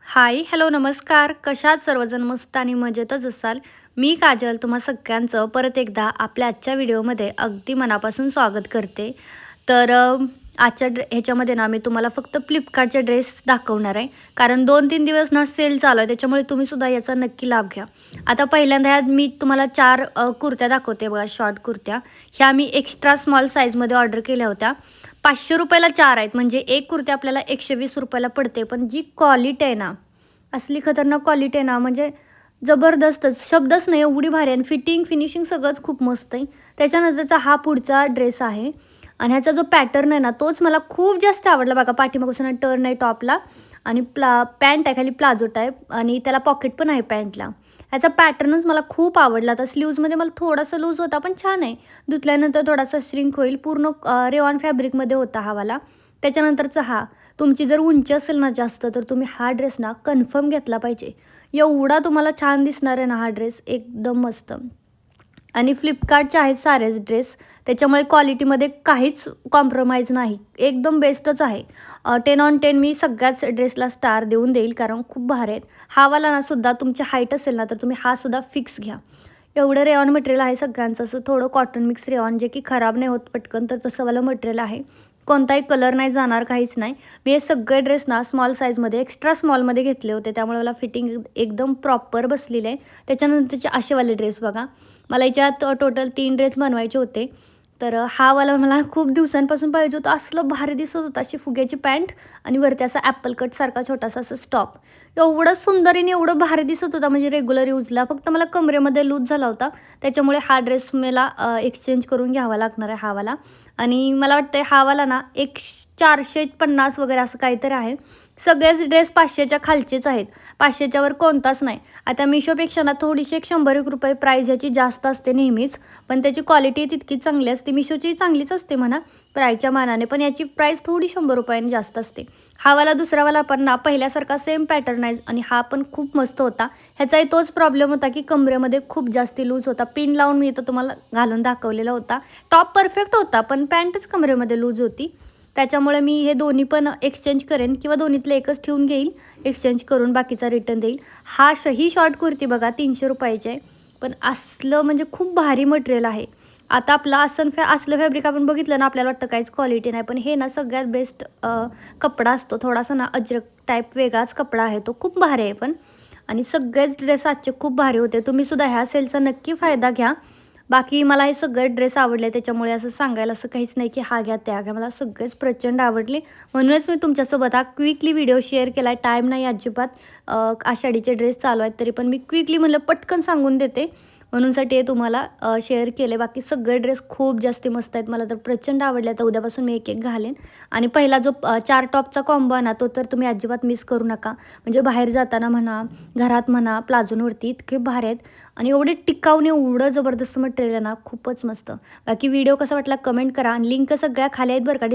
हाय, hello, नमस्कार. कशात सर्वजण मस्त आणि मजेतच असाल. मी काजल तुम्हा सगळ्यांचं परत एकदा आपल्या आजच्या व्हिडिओमध्ये अगदी मनापासून स्वागत करते. तर आजच्या ह्याच्यामध्ये ना मी तुम्हाला फक्त फ्लिपकार्टचे ड्रेस दाखवणार आहे. कारण 2-3 दिवस ना सेल चालू आहे. त्याच्यामुळे तुम्हीसुद्धा याचा नक्की लाभ घ्या. आता पहिल्यांदा ह्यात मी तुम्हाला 4 कुर्त्या दाखवते बघा, शॉर्ट कुर्त्या. ह्या मी एक्स्ट्रा स्मॉल साईजमध्ये ऑर्डर केल्या होत्या. ₹500 ला 4 आहेत. म्हणजे एक कुर्ती आपल्याला ₹120 ला पडते. पण जी क्वालिटी आहे ना, असली खतरनाक क्वालिटी आहे ना, म्हणजे जबरदस्तच. शब्दच नाही, एवढी भारी आहे आणि फिटिंग, फिनिशिंग सगळंच खूप मस्त आहे. त्याच्यानंतरचा हा पुढचा ड्रेस आहे आणि ह्याचा जो पॅटर्न आहे ना, तोच मला खूप जास्त आवडला. बघा, पाठीमागून टर्न आहे टॉपला आणि पॅन्ट आहे खाली प्लाझो टाईप आणि त्याला पॉकेट पण आहे पॅन्टला. ह्याचा पॅटर्नच मला खूप आवडला. आता स्लीव्जमध्ये मला थोडासा लूज होता, पण छान आहे. धुतल्यानंतर थोडासा श्रिंक होईल. पूर्ण रेयॉन फॅब्रिकमध्ये होता हा वाला. त्याच्यानंतरचा हा, तुमची जर उंची असेल ना जास्त, तर तुम्ही हा ड्रेस ना कन्फर्म घेतला पाहिजे. एवढा तुम्हाला छान दिसणार आहे ना हा ड्रेस, एकदम मस्त. आणि फ्लिपकार्टचे आहेत सारेच ड्रेस, त्याच्यामुळे क्वालिटीमध्ये काहीच कॉम्प्रोमाइज नाही. एकदम बेस्टच आहे. 10 ऑन 10 मी सगळ्याच ड्रेसला स्टार देऊन देईल, कारण खूप भारी आहेत. हा वाला ना सुद्धा तुमची हाईट असेल ना, तर तुम्ही हा सुद्धा फिक्स घ्या. एवढं रेयॉन मटेरियल आहे सगळ्यांचं, असं थोडं कॉटन मिक्स रेयॉन, जे की खराब नाही होत पटकन, तर तसं वालं मटेरियल आहे. कोणताही कलर नाही जाणार, काहीच नाही. मी हे सगळे ड्रेस ना स्मॉल साईजमध्ये, एक्स्ट्रा स्मॉलमध्ये घेतले होते, त्यामुळे मला फिटिंग एकदम प्रॉपर बसलेली आहे. त्याच्यानंतरचे असेवाले ड्रेस बघा, मला याच्यात टोटल 3 ड्रेस बनवायचे होते. तर हा वाला मला खूप दिवसांपासून पाहिजे होता. असलं भारी दिसत होतं, अशी फुग्याची पॅन्ट आणि वरती असा ॲपल कटसारखा छोटासा असं स्टॉप. एवढं सुंदर आणि एवढं भारी दिसत होता, म्हणजे रेग्युलर यूजला. फक्त मला कमरेमध्ये लूज झाला होता, त्याच्यामुळे हा ड्रेस मला एक्सचेंज करून घ्यावा लागणार आहे हा वाला. आणि मला वाटतं हा वाला ना 450 वगैरे असं काहीतरी आहे. सगळेच ड्रेस 500च्या खालचेच आहेत. 500च्या वर कोणताच नाही. आता Mishoपेक्षा ना थोडीशी एक ₹100 प्राईस ह्याची जास्त असते नेहमीच. पण त्याची क्वालिटी तितकीच चांगली असते. Mishoची चांगलीच असते म्हणा प्राईसच्या मानाने, पण याची प्राईस थोडी ₹100 जास्त असते. हा वाला दुसरावाला पण ना पहिल्यासारखा सेम पॅटर्न आहे आणि हा पण खूप मस्त होता. ह्याचाही तोच प्रॉब्लेम होता की कमरेमध्ये खूप जास्ती लूज होता. पिन लावून मी इथं तुम्हाला घालून दाखवलेला होता. टॉप परफेक्ट होता, पण पॅन्टच कमरेमध्ये लूज होती. त्याच्यामुळे मी हे दोन्ही पण एक्सचेंज करेन किंवा दोन्हीतलं एकच ठेवून घेईल, एक्सचेंज करून बाकीचा रिटर्न देईल. ही शॉर्ट कुर्ती बघा ₹300 आहे. पण असलं म्हणजे खूप भारी मटेरियल आहे. आता आपलं असलं फॅब्रिक आपण बघितलं ना, आपल्याला वाटतं काहीच क्वालिटी नाही. पण हे ना सगळ्यात बेस्ट कपडा असतो. थोडासा ना अजरक टाईप वेगळाच कपडा आहे तो. खूप भारी आहे पण. आणि सगळेच ड्रेस आजचे खूप भारी होते. तुम्हीसुद्धा ह्या सेलचा नक्की फायदा घ्या. बाकी मला हे सगळे ड्रेस आवडले, त्याच्यामुळे असं सांगायला असं काहीच नाही की हा घ्या, त्या घ्या. मला सगळेच प्रचंड आवडले. म्हणूनच मी तुमच्यासोबत हा क्विकली व्हिडिओ शेअर केला आहे. टाईम नाही अजिबात. आषाढीचे ड्रेस चालू आहेत, तरी पण मी क्विकली म्हणलं पटकन सांगून देते. म्हणूनसाठी हे तुम्हाला शेअर केले. बाकी सगळे ड्रेस खूप जास्ती मस्त आहेत. मला तर प्रचंड आवडले. आता उद्यापासून मी एक-एक घालेन. आणि पहिला जो 4 टॉपचा कॉम्बो आहे ना, तो तर तुम्ही अजिबात मिस करू नका. म्हणजे बाहेर जाताना म्हणा, घरात म्हणा, प्लाझोंवरती इतके भारी आहेत आणि एवढे टिकाऊ आणि एवढं जबरदस्त मटेरियल आहे ना, खूपच मस्त. बाकी व्हिडिओ कसा वाटला कमेंट करा आणि लिंक सगळ्या खाली आहेत बरं का.